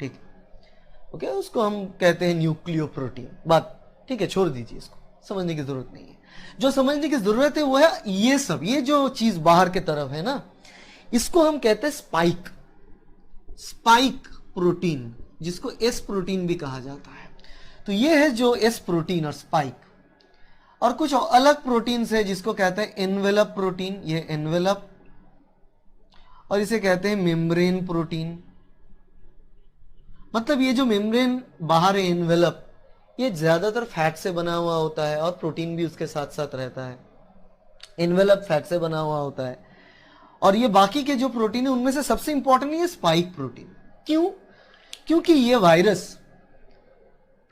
ठीक है, ओके, उसको हम कहते हैं न्यूक्लियोप्रोटीन। बात ठीक है, छोड़ दीजिए, इसको समझने की जरूरत नहीं है। जो समझने की जरूरत है वो है ये सब, ये जो चीज बाहर के तरफ है ना, इसको हम कहते हैं स्पाइक, स्पाइक प्रोटीन, जिसको एस प्रोटीन भी कहा जाता है। तो ये है जो एस प्रोटीन और स्पाइक। और कुछ अलग प्रोटीन है जिसको कहते हैं एनवेलप प्रोटीन, ये एनवेलप, और इसे कहते हैं मेम्ब्रेन प्रोटीन। मतलब ये जो मेम्ब्रेन बाहर है, एनवेलप, ये ज्यादातर फैट से बना हुआ होता है और प्रोटीन भी उसके साथ साथ रहता है। एनवेलप फैट से बना हुआ होता है, और ये बाकी के जो प्रोटीन है उनमें से सबसे इंपॉर्टेंट है स्पाइक प्रोटीन। क्यों? क्योंकि ये वायरस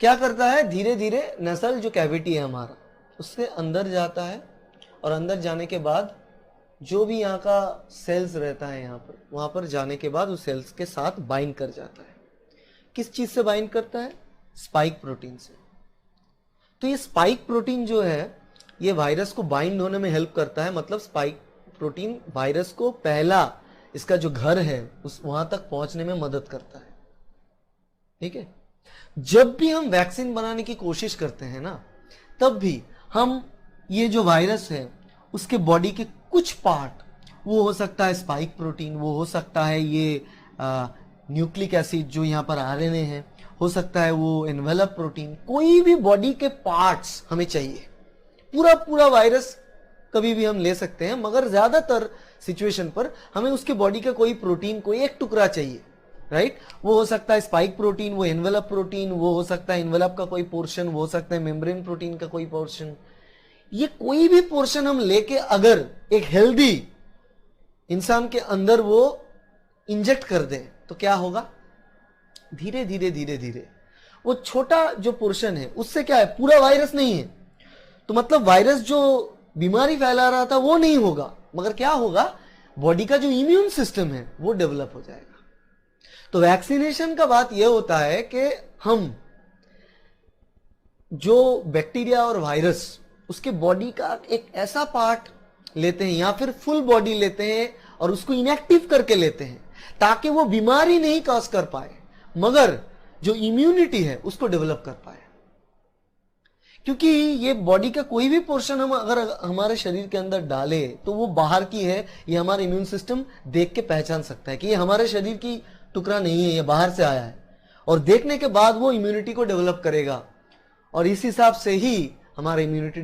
क्या करता है, धीरे धीरे नसल जो कैविटी है हमारा, उससे अंदर जाता है, और अंदर जाने के बाद जो भी यहाँ का सेल्स रहता है यहाँ पर, वहां पर जाने के बाद उस सेल्स के साथ बाइंड कर जाता है। किस चीज से बाइंड करता है? स्पाइक प्रोटीन से। तो ये स्पाइक प्रोटीन जो है, ये वायरस को बाइंड होने में हेल्प करता है। मतलब स्पाइक प्रोटीन वायरस को पहला, इसका जो घर है उस वहां तक पहुंचने में मदद करता है। ठीक है, जब भी हम वैक्सीन बनाने की कोशिश करते हैं ना, तब भी हम ये जो वायरस है उसके बॉडी के कुछ पार्ट, वो हो सकता है स्पाइक प्रोटीन, वो हो सकता है ये न्यूक्लिक एसिड जो यहाँ पर आरएनए है, हो सकता है वो एनवेलप प्रोटीन, कोई भी बॉडी के पार्ट्स हमें चाहिए। पूरा पूरा वायरस कभी भी हम ले सकते हैं, मगर ज्यादातर सिचुएशन पर हमें उसके बॉडी का कोई प्रोटीन, कोई एक टुकड़ा चाहिए, राइट? वो हो सकता है स्पाइक प्रोटीन, वो एनवेलप प्रोटीन, वो हो सकता है एनवेलप का कोई पोर्शन, वो हो सकता है मेम्ब्रेन प्रोटीन का कोई पोर्शन। ये कोई भी पोर्शन हम लेके अगर एक हेल्दी इंसान के अंदर वो इंजेक्ट कर दें तो क्या होगा? धीरे धीरे धीरे धीरे वो छोटा जो पोर्शन है उससे क्या है, पूरा वायरस नहीं है, तो मतलब वायरस जो बीमारी फैला रहा था वो नहीं होगा, मगर क्या होगा, बॉडी का जो इम्यून सिस्टम है वो डेवलप हो जाएगा। तो वैक्सीनेशन का बात यह होता है कि हम जो बैक्टीरिया और वायरस, उसके बॉडी का एक ऐसा पार्ट लेते हैं या फिर फुल बॉडी लेते हैं और उसको इनएक्टिव करके लेते हैं, ताकि वो बीमारी नहीं कॉज कर पाए, मगर जो इम्यूनिटी है उसको डेवलप कर पाए। क्योंकि ये बॉडी का कोई भी पोर्शन हम अगर हमारे शरीर के अंदर डाले तो वो बाहर की है, ये हमारा इम्यून सिस्टम देख के पहचान सकता है कि ये हमारे शरीर की टुकड़ा नहीं है, ये बाहर से आया है, और देखने के बाद वो इम्यूनिटी को डेवलप करेगा, और इस हिसाब से ही हमारा इम्यूनिटी